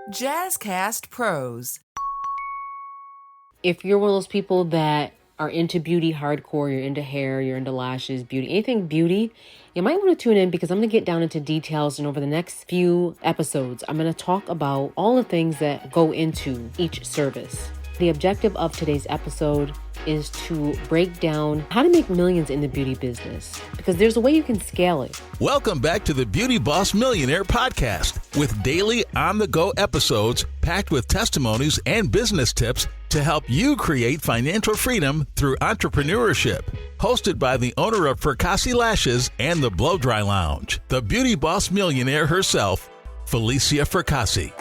Jazzcast Pros. If you're one of those people that are into beauty hardcore, you're into hair, you're into lashes, beauty, anything beauty, you might want to tune in because I'm going to get down into details. And over the next few episodes, I'm going to talk about all the things that go into each service. The objective of today's episode is to break down how to make millions in the beauty business because there's a way you can scale it. Welcome back to the Beauty Boss Millionaire podcast with daily on-the-go episodes packed with testimonies and business tips to help you create financial freedom through entrepreneurship. Hosted by the owner of Fracassi Lashes and the Blow Dry Lounge, the Beauty Boss Millionaire herself, Falicia Fracassi.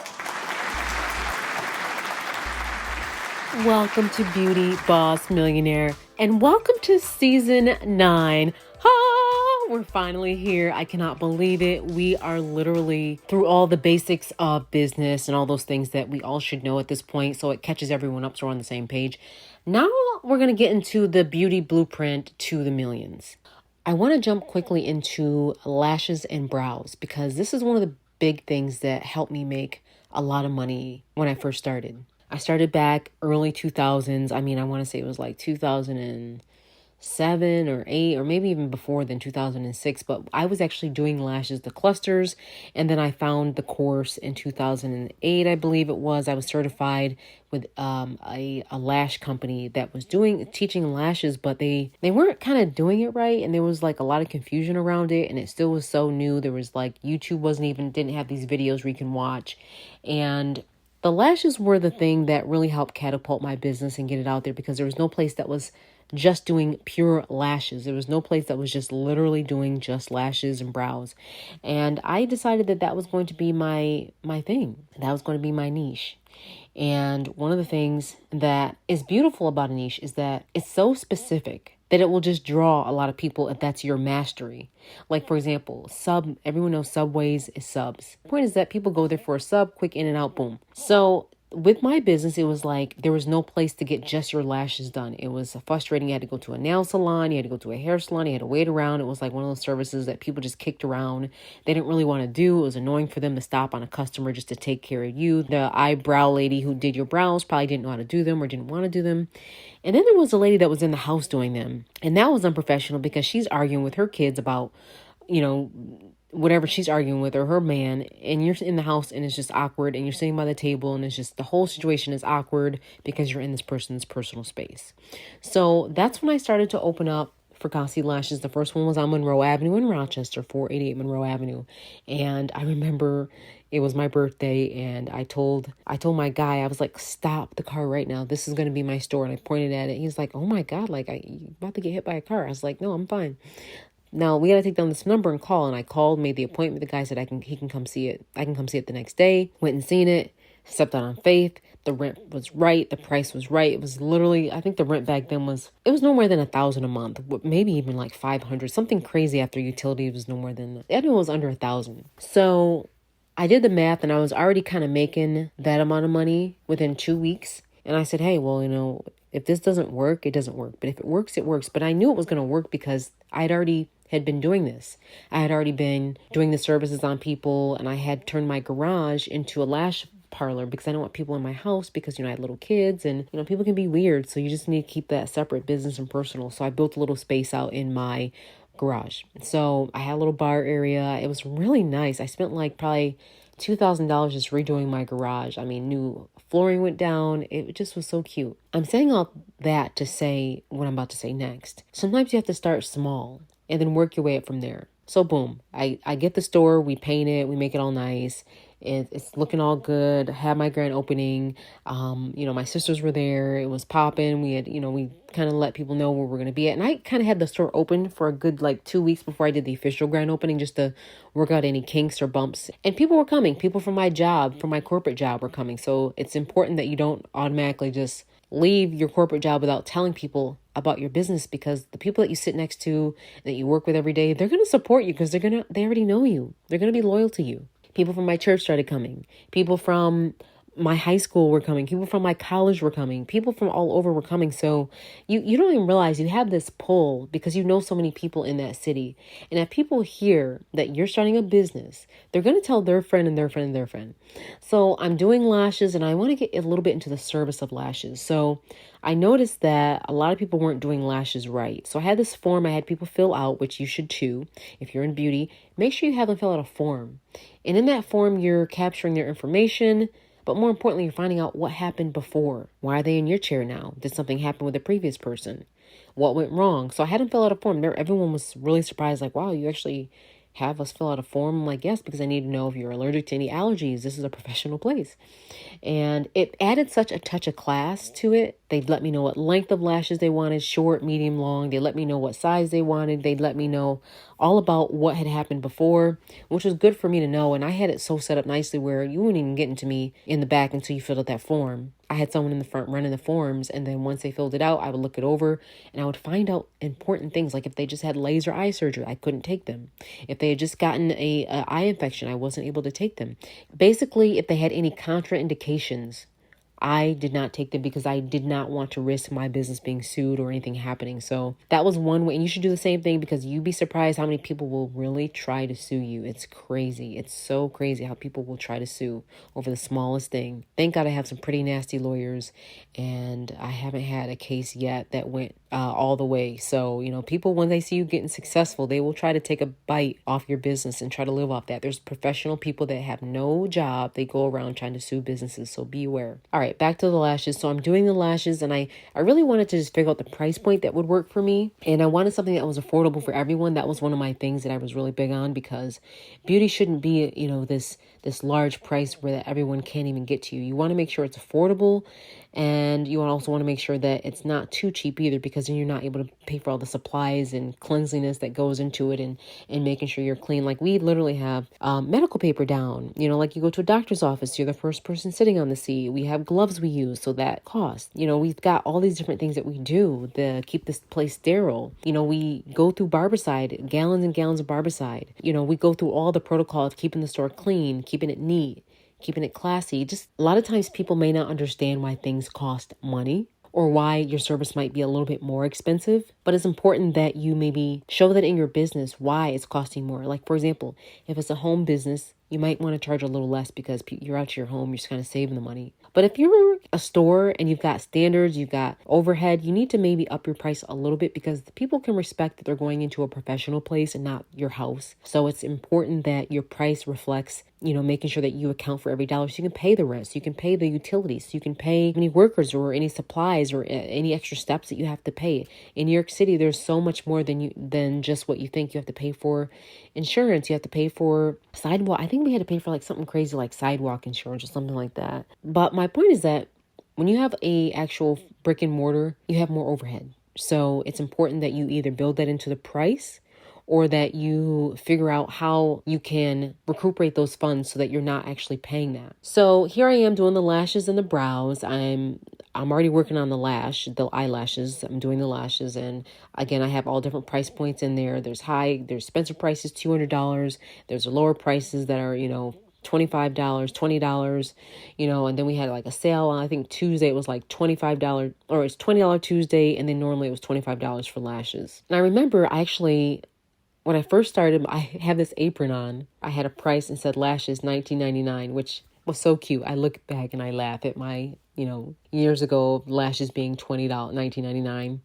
Welcome to Beauty Boss Millionaire and welcome to season 9. We're finally here. I cannot believe it. We are literally through all the basics of business and all those things that we all should know at this point. So it catches everyone up so we're on the same page. Now we're going to get into the beauty blueprint to the millions. I want to jump quickly into lashes and brows because this is one of the big things that helped me make a lot of money when I first started. I started back early 2000s. I want to say it was like 2007 or 8 or maybe even before then 2006. But I was actually doing lashes, the clusters. And then I found the course in 2008, I believe it was. I was certified with a lash company that was teaching lashes, but they weren't kind of doing it right. And there was like a lot of confusion around it. And it still was so new. There was like YouTube didn't have these videos where you can watch. And the lashes were the thing that really helped catapult my business and get it out there because there was no place that was just doing pure lashes. There was no place that was just literally doing just lashes and brows. And I decided that was going to be my thing. That was going to be my niche. And one of the things that is beautiful about a niche is that it's so specific that it will just draw a lot of people if that's your mastery. Like, for example, everyone knows Subways is subs. The point is that people go there for a sub, quick in and out, boom. So with my business, it was like there was no place to get just your lashes done. It was frustrating. You had to go to a nail salon. You had to go to a hair salon. You had to wait around. It was like one of those services that people just kicked around. They didn't really want to do. It was annoying for them to stop on a customer just to take care of you. The eyebrow lady who did your brows probably didn't know how to do them or didn't want to do them. And then there was a lady that was in the house doing them. And that was unprofessional because she's arguing with her kids about, whatever she's arguing with or her man, and you're in the house and it's just awkward and you're sitting by the table and it's just the whole situation is awkward because you're in this person's personal space. So that's when I started to open up Fracassi Lashes. The first one was on Monroe Avenue in Rochester, 488 Monroe Avenue. And I remember it was my birthday and I told my guy, I was like, stop the car right now. This is going to be my store. And I pointed at it. He's like, oh my God, you about to get hit by a car. I was like, no, I'm fine. Now we got to take down this number and call. And I called, made the appointment. The guy said he can come see it. I can come see it the next day. Went and seen it. Stepped out on faith. The rent was right. The price was right. It was literally, I think the rent back then was no more than $1,000 a month, maybe even like 500, something crazy after utilities was no more than, I know it was under 1,000. So I did the math and I was already kind of making that amount of money within 2 weeks. And I said, hey, well, if this doesn't work, it doesn't work. But if it works, it works. But I knew it was going to work because I'd already had been doing this. I had already been doing the services on people and I had turned my garage into a lash parlor because I don't want people in my house because, I had little kids and, people can be weird. So you just need to keep that separate, business and personal. So I built a little space out in my garage. So I had a little bar area. It was really nice. I spent like probably $2,000 just redoing my garage. New flooring went down. It just was so cute. I'm saying all that to say what I'm about to say next. Sometimes you have to start small and then work your way up from there. So boom, I get the store, we paint it, we make it all nice. It's looking all good. I had my grand opening. My sisters were there. It was popping. We had, we kind of let people know where we're going to be at. And I kind of had the store open for a good 2 weeks before I did the official grand opening, just to work out any kinks or bumps. And people were coming. People from my job, from my corporate job were coming. So it's important that you don't automatically just leave your corporate job without telling people about your business, because the people that you sit next to, that you work with every day, they're going to support you because they already know you. They're going to be loyal to you. People from my church started coming. People from my high school were coming. People from my college were coming. People from all over were coming. So you don't even realize you have this pull because you know so many people in that city. And if people hear that you're starting a business, they're going to tell their friend and their friend and their friend. So I'm doing lashes, and I want to get a little bit into the service of lashes. So I noticed that a lot of people weren't doing lashes right. So I had this form I had people fill out, which you should too. If you're in beauty, make sure you have them fill out a form. And in that form, you're capturing their information, but more importantly, you're finding out what happened before. Why are they in your chair now? Did something happen with the previous person? What went wrong? So I had them fill out a form. Everyone was really surprised, like, wow, you actually have us fill out a form? I'm like, yes, because I need to know if you're allergic to any allergies. This is a professional place. And it added such a touch of class to it. They'd let me know what length of lashes they wanted, short, medium, long. They let me know what size they wanted. They'd let me know all about what had happened before, which was good for me to know. And I had it so set up nicely where you wouldn't even get into me in the back until you filled out that form. I had someone in the front running the forms, and then once they filled it out, I would look it over and I would find out important things. Like if they just had laser eye surgery, I couldn't take them. If they had just gotten a eye infection, I wasn't able to take them. Basically, if they had any contraindications, I did not take them because I did not want to risk my business being sued or anything happening. So that was one way. And you should do the same thing because you'd be surprised how many people will really try to sue you. It's crazy. It's so crazy how people will try to sue over the smallest thing. Thank God I have some pretty nasty lawyers, and I haven't had a case yet that went all the way. So, people, when they see you getting successful, they will try to take a bite off your business and try to live off that. There's professional people that have no job. They go around trying to sue businesses. So be aware. All right, back to the lashes. So I'm doing the lashes, and I really wanted to just figure out the price point that would work for me. And I wanted something that was affordable for everyone. That was one of my things that I was really big on, because beauty shouldn't be, this large price where that everyone can't even get to you. You want to make sure it's affordable, and you also want to make sure that it's not too cheap either, because then you're not able to pay for all the supplies and cleanliness that goes into it, and making sure you're clean. Like we literally have medical paper down, like you go to a doctor's office, you're the first person sitting on the seat. We have gloves we use, so that costs. We've got all these different things that we do to keep this place sterile. We go through Barbicide, gallons and gallons of Barbicide. We go through all the protocols, keeping the store clean, keeping it neat, keeping it classy. Just a lot of times people may not understand why things cost money or why your service might be a little bit more expensive, but it's important that you maybe show that in your business why it's costing more. Like, for example, if it's a home business, you might want to charge a little less because you're out to your home, you're just kind of saving the money. But if you're a store and you've got standards, you've got overhead, you need to maybe up your price a little bit, because people can respect that they're going into a professional place and not your house. So it's important that your price reflects, making sure that you account for every dollar, so you can pay the rent, so you can pay the utilities, so you can pay any workers or any supplies or any extra steps that you have to pay. In New York City, there's so much more than just what you think. You have to pay for insurance. You have to pay for sidewalk. I think we had to pay for like something crazy like sidewalk insurance or something like that. But my point is that when you have a actual brick and mortar, you have more overhead. So it's important that you either build that into the price, or that you figure out how you can recuperate those funds so that you're not actually paying that. So here I am doing the lashes and the brows. I'm already working on the eyelashes. I'm doing the lashes. And again, I have all different price points in there. There's expensive prices, $200. There's lower prices that are, $25, $20, and then we had like a sale on, I think Tuesday it was like $25, or it's $20 Tuesday. And then normally it was $25 for lashes. And I remember when I first started, I had this apron on. I had a price and said lashes $19.99, which was so cute. I look back and I laugh at my, years ago, lashes being $19.99.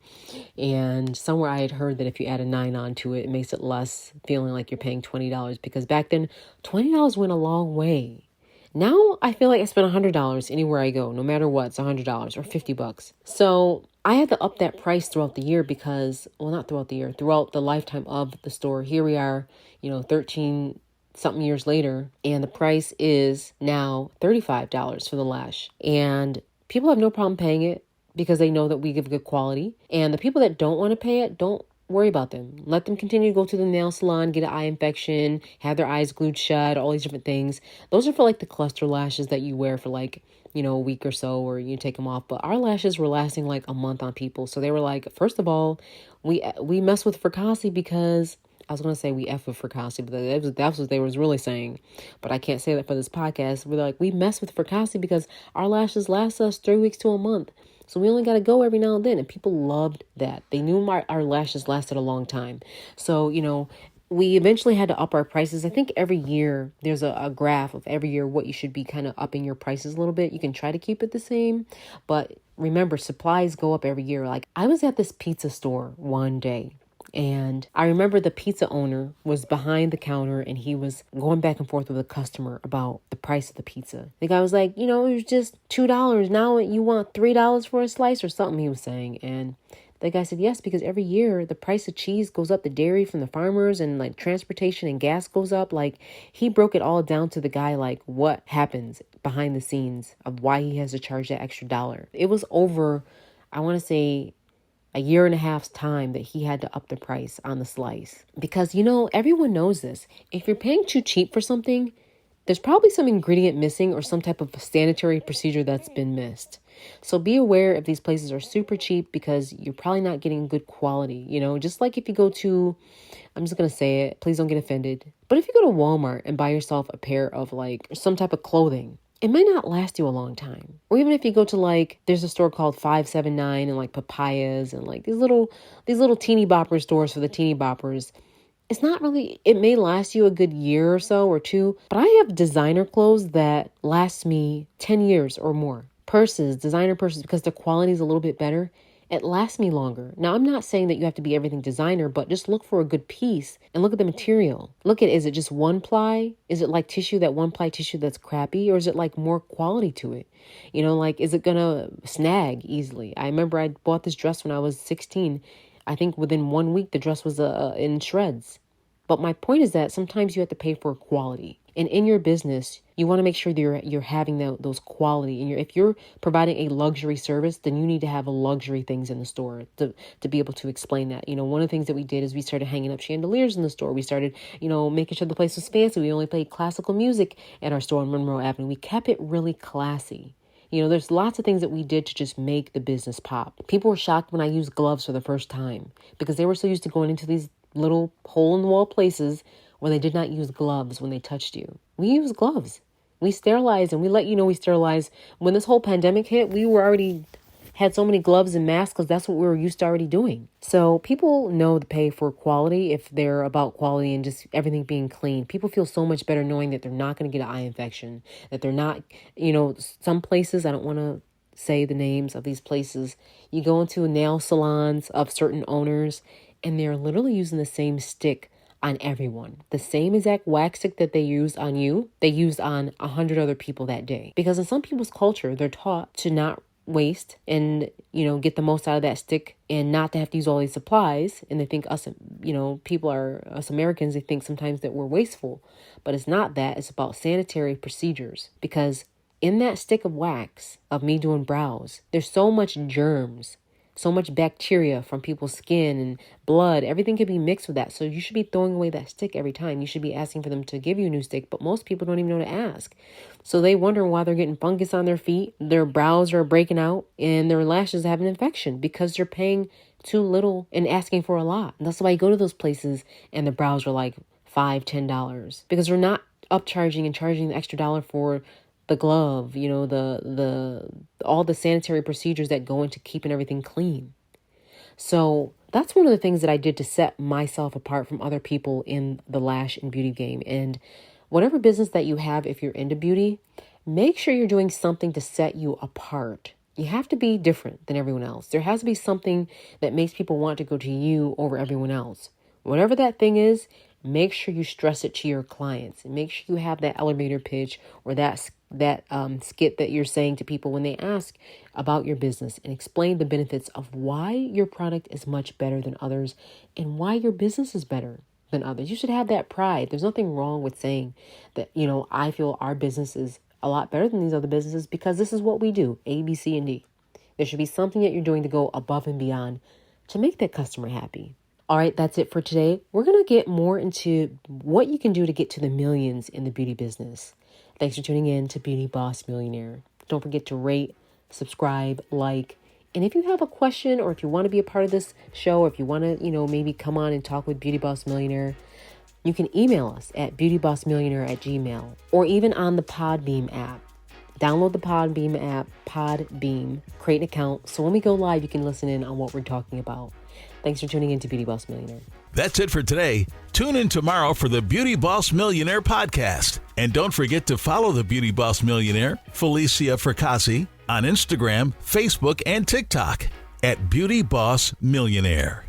And somewhere I had heard that if you add a 9 onto it, it makes it less, feeling like you're paying $20, because back then $20 went a long way. Now I feel like I spend $100 anywhere I go, no matter what. It's $100 or $50. So I had to up that price throughout the year because, well, not throughout the year, throughout the lifetime of the store. Here we are, 13 something years later, and the price is now $35 for the lash. And people have no problem paying it because they know that we give good quality. And the people that don't want to pay it, don't worry about them. Let them continue to go to the nail salon, get an eye infection, have their eyes glued shut, all these different things. Those are for like the cluster lashes that you wear for like, a week or so, or you take them off. But our lashes were lasting like a month on people. So they were like, first of all, we mess with Fracassi because I was going to say we F with Fracassi, but that's what they was really saying. But I can't say that for this podcast. We're like, we mess with Fracassi because our lashes last us 3 weeks to a month. So we only got to go every now and then. And people loved that. They knew our lashes lasted a long time. So, we eventually had to up our prices. I think every year there's a graph of every year what you should be kind of upping your prices a little bit. You can try to keep it the same, but remember, supplies go up every year. Like, I was at this pizza store one day, and I remember the pizza owner was behind the counter and he was going back and forth with a customer about the price of the pizza. The guy was like, it was just $2. Now you want $3 for a slice or something, he was saying. And the guy said, yes, because every year the price of cheese goes up, the dairy from the farmers, and like transportation and gas goes up. Like, he broke it all down to the guy, like what happens behind the scenes of why he has to charge that extra dollar. It was over, I want to say, a year and a half's time that he had to up the price on the slice. Because, everyone knows this. If you're paying too cheap for something, there's probably some ingredient missing or some type of sanitary procedure that's been missed. So be aware if these places are super cheap because you're probably not getting good quality. Just like if you go to, I'm just going to say it, please don't get offended. But if you go to Walmart and buy yourself a pair of like some type of clothing, it might not last you a long time. Or even if you go to like, there's a store called 579 and like Papayas and like these little teeny bopper stores for the teeny boppers. It's not really, it may last you a good year or so or two, but I have designer clothes that last me 10 years or more. Purses, designer purses, because the quality is a little bit better. It lasts me longer. Now, I'm not saying that you have to be everything designer, but just look for a good piece and look at the material. Look at, is it just one ply? Is it like tissue, that one ply tissue that's crappy? Or is it like more quality to it? Like, is it going to snag easily? I remember I bought this dress when I was 16. I think within 1 week, the dress was in shreds. But my point is that sometimes you have to pay for quality. And in your business, you want to make sure that you're having those quality. And if you're providing a luxury service, then you need to have luxury things in the store to be able to explain that. One of the things that we did is we started hanging up chandeliers in the store. We started, making sure the place was fancy. We only played classical music at our store on Monroe Avenue. We kept it really classy. There's lots of things that we did to just make the business pop. People were shocked when I used gloves for the first time because they were so used to going into these little hole-in-the-wall places where they did not use gloves when they touched you. We use gloves. We sterilize, and we let you know we sterilize. When this whole pandemic hit, we were already had so many gloves and masks because that's what we were used to already doing. So people know to pay for quality if they're about quality and just everything being clean. People feel so much better knowing that they're not going to get an eye infection, that they're not, some places, I don't want to say the names of these places. You go into nail salons of certain owners, and they're literally using the same stick on everyone. The same exact wax stick that they used on you, they used on 100 other people that day. Because in some people's culture, they're taught to not waste and, get the most out of that stick and not to have to use all these supplies. And they think us Americans, they think sometimes that we're wasteful. But it's not that. It's about sanitary procedures. Because in that stick of wax of me doing brows, there's so much germs, so much bacteria from people's skin and blood. Everything can be mixed with that. So you should be throwing away that stick every time. You should be asking for them to give you a new stick. But most people don't even know to ask. So they wonder why they're getting fungus on their feet. Their brows are breaking out and their lashes have an infection because they're paying too little and asking for a lot. And that's why you go to those places and the brows are like $5, $10 because they're not upcharging and charging the extra dollar for the glove, the all the sanitary procedures that go into keeping everything clean. So that's one of the things that I did to set myself apart from other people in the lash and beauty game. And whatever business that you have, if you're into beauty, make sure you're doing something to set you apart. You have to be different than everyone else. There has to be something that makes people want to go to you over everyone else. Whatever that thing is, make sure you stress it to your clients and make sure you have that elevator pitch or that skit that you're saying to people when they ask about your business and explain the benefits of why your product is much better than others and why your business is better than others. You should have that pride. There's nothing wrong with saying that, I feel our business is a lot better than these other businesses because this is what we do, A, B, C, and D. There should be something that you're doing to go above and beyond to make that customer happy. All right, that's it for today. We're going to get more into what you can do to get to the millions in the beauty business. Thanks for tuning in to Beauty Boss Millionaire. Don't forget to rate, subscribe, like, And if you have a question, or if you want to be a part of this show, or if you want to, maybe come on and talk with Beauty Boss Millionaire, you can email us at beautybossmillionaire@gmail.com, or even on the Podbeam app. Download the Podbeam app, Podbeam, create an account, so when we go live, you can listen in on what we're talking about. Thanks for tuning in to Beauty Boss Millionaire. That's it for today. Tune in tomorrow for the Beauty Boss Millionaire podcast. And don't forget to follow the Beauty Boss Millionaire, Falicia Fracassi, on Instagram, Facebook, and TikTok at Beauty Boss Millionaire.